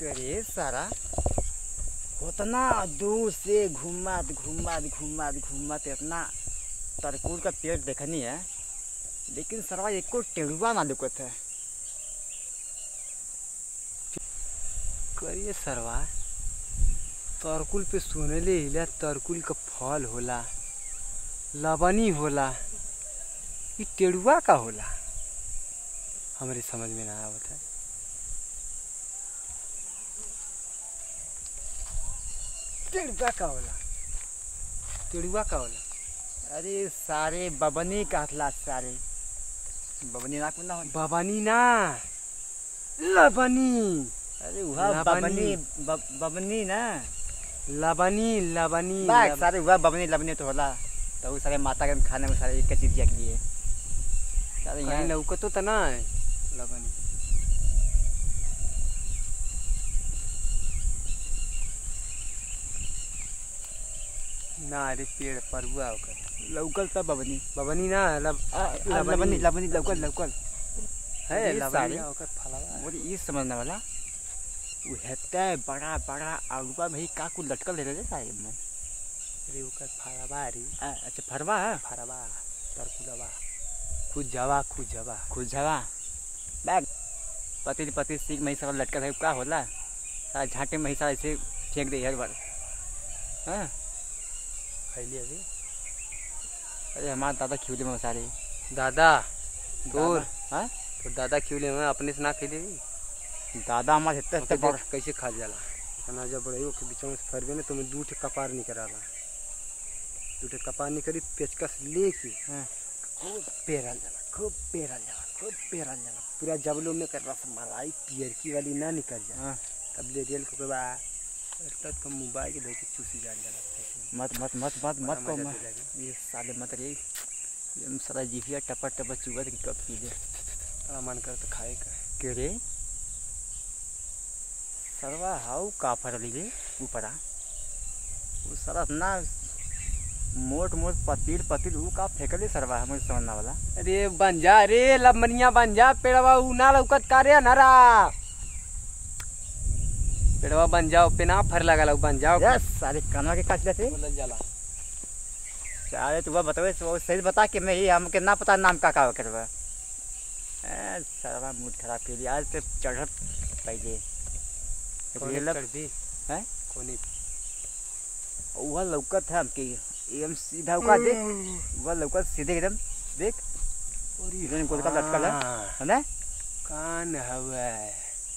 करे सारा उतना दूर से घूमत घूमत घूमत घूमत इतना तरकुल का पेड़ देखनी है, लेकिन सरवा एक को टेढ़ुआ ना दिखत है। करिए सरवा तरकुल पे सुने ले हिला तरकुल का फल होला, लबनी होला, ये टेढ़ुआ का होला, हमारे समझ में ना आवत है। टेढ़ुआ का होला, टेढ़ुआ का होला। अरे सारे बबनी काटला, सारे बबनी ना कुना बबनी ना लबनी। अरे वह बबनी बबनी ना लबनी लबनी सारे वह बबनी लबनी तो होला। तो वो सारे माता के खाने में सारे एक चीज के लिए सारे यहाँ लौका तो तना है लबनी। ना अरे पेड़ पर हुआ लौकल सब बबनी बबनी ना लबनी लबनी लौकल लौकल है लबनी ओकर फलवा। मुझे ये समझने वाला वो हेता है बड़ा बड़ा आलूबा भाई का कुछ लटकल ले रहे सारे में। अरे ओकर फलवा रे। अच्छा फरवा है फरवा तरकुलवा खुजवा खुजवा खुजवा बैग पति पति सीख में सब लटकल है का होला सारा झांटे में सारा ऐसे फेंक दे हर बार। हाँ खैली अभी। अरे हमारे दादा खिले में सारे दादा तोर हाँ तो दादा खिले में अपने से ना खिले दादा हमारे इतना कैसे खा जाला इतना जब बड़े हो कि बीचों में फरबे ना तुम्हें दूठे कपार नहीं कराला, दूठे कपार नहीं करी पेचकस लेके खूब पेरल जाला, खूब पेरल जाला, खूब पेरल जाला, पूरा जबलों में कर रस मलाई पियरकी वाली ना निकल जाए तब ले रियल को तब का मोबाइल के लेके चूसी जान जाला। मत मत मत मत मत को ये साले मत रे ये सारा जीभिया टपा टपा चुआ के कब पी दे बड़ा मन कर तो खाए का के रे सरवा हाउ का फरली रे ऊपरा वो सारा ना मोट मोट पतील पतील वो का फेंकले सरवा मुझे समझना वाला। अरे बन जा रे लबनिया बन जा पेड़वा उ ना लौकत कार्य नरा पेड़वा बन जाओ पे ना फर लगा बन जाओ। यस सारे कानवा के काट लेते बोलल जाला। अरे तू बतावे सही बता कि मैं ये हमके ना पता नाम का करवा सरवा मूड खराब के लिए आज तो चढ़त पहले कर दी हैं कोनी वह लौकत है हमके एकदम सीधा उका देख वह लौकत सीधे एकदम देख और ये कोई का लटकल है ना कान हवा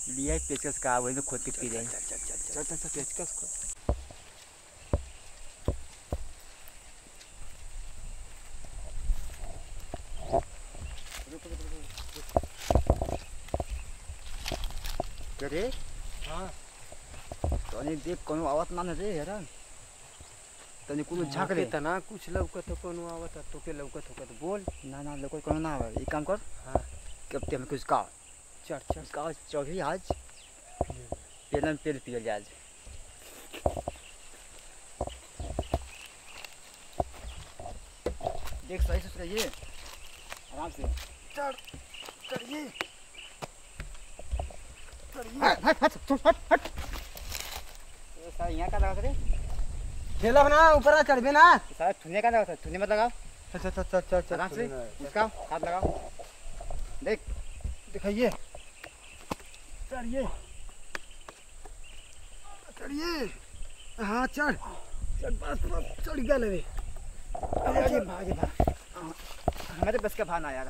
लिया पेचकस का वही में खोद के पी जाए। चल चल चल पेचकस को करे हां तो नहीं देख कोनो आवत ना रे यार तने कुछ झाक रे तना कुछ लौकत तो कोनो आवत तो के लौकत हो तो बोल ना ना लौकत कोनो ना आवे। एक काम कर हां कब ते हम कुछ का चल चल का चौही आज पेलन पेल पियल आज देख सही से ये आराम से चढ़ चढ़िए हट हट हट हट हट ये सारा यहां का लगा रे खेला ना ऊपर चढ़बे ना सारा थुने का लगा थुने मत लगाओ। चल चल चल चल आराम से इसका हाथ लगाओ देख दिखाइए चढ़िए चढ़िए हाँ चढ़ चढ़ बस बस चढ़ गया ले अरे भाई हमारे बस का भान आया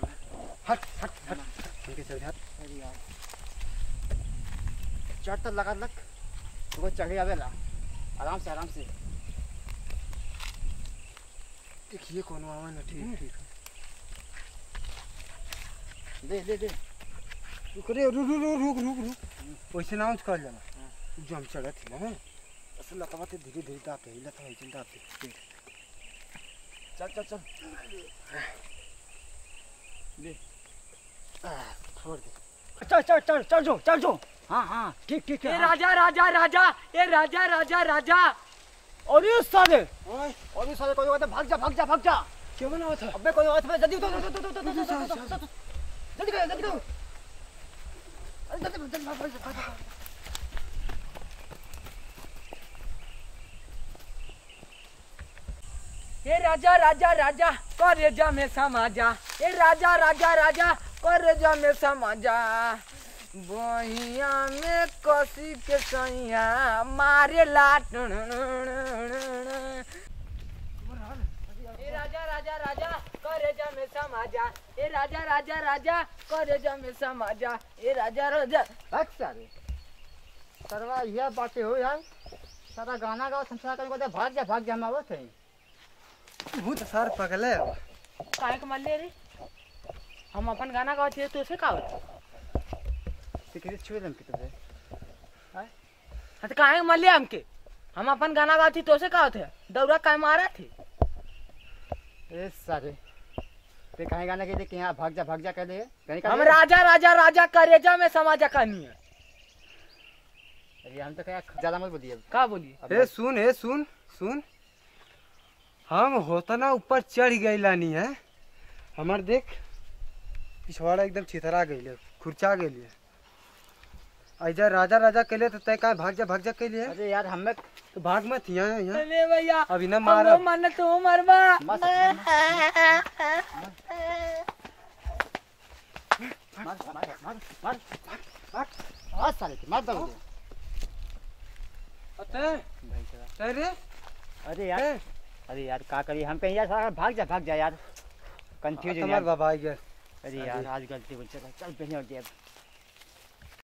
हट हट हट उनके चढ़ हट अरे यार चढ़ तो लगा लग तो चढ़े आवेला आराम से देखिए कौन आवा ना ठीक ठीक दे दे दे रुक रे रुक रुक रुक रुक रुक वैसे ना कर जाना जो हम चढ़े थे ना असल लतावते धीरे धीरे दाते हिला था वैसे दाते चल चल चल ले छोड़ दे चल चल चल चल जो हाँ हाँ ठीक ठीक है। राजा राजा राजा ये राजा राजा राजा और ये साले कोई बात भाग जा क्यों बना था अबे कोई बात जल्दी उठो जल्दी ए राजा राजा राजा करेजा में समा जा, ए राजा राजा राजा करेजा में समा जा, बहिया में कसी के सैया मारे लाट। ए राजा राजा राजा करेजा में समा जा, ए राजा राजा राजा करेजा में समा जा, ए राजा राजा। सारे सरवा यह बातें हो यार, सारा गाना गाओ संसार करने को भाग जा हम आवत है। तू तो सर पगले हो। काहे के मारले रे? हम अपन गाना गावत थे तो से गावत सिगरेट छुए दम कितने हां तो काहे के मारले हमके? हम अपन गाना गावत थी तो से गावत है, दौरा काहे मारा थी? ए सारे ते काहे गाना के कि यहां भाग जा कह दे। हम राजा राजा राजा करेजा में समाजा कहनी है। अरे हम तो क्या ज्यादा मत बोलिए। का बोलिए? ए सुन सुन, हम होता ना ऊपर चढ़ गई लानी है, हमार देख पिछवाड़ा एकदम छितरा गई, खुरचा गई। ऐजा राजा राजा कहले तो तय का भाग जा के लिए। अरे यार हमें तो भाग मत यहाँ अरे भैया अभी ना मारा मन तो मरवा। मार साले मार दो। अरे यार का करिए हम पे यार सारा भाग जा यार, कंफ्यूज हो गया। बाबा आ गया। अरे यार आज गलती हो चल पहले हो गया।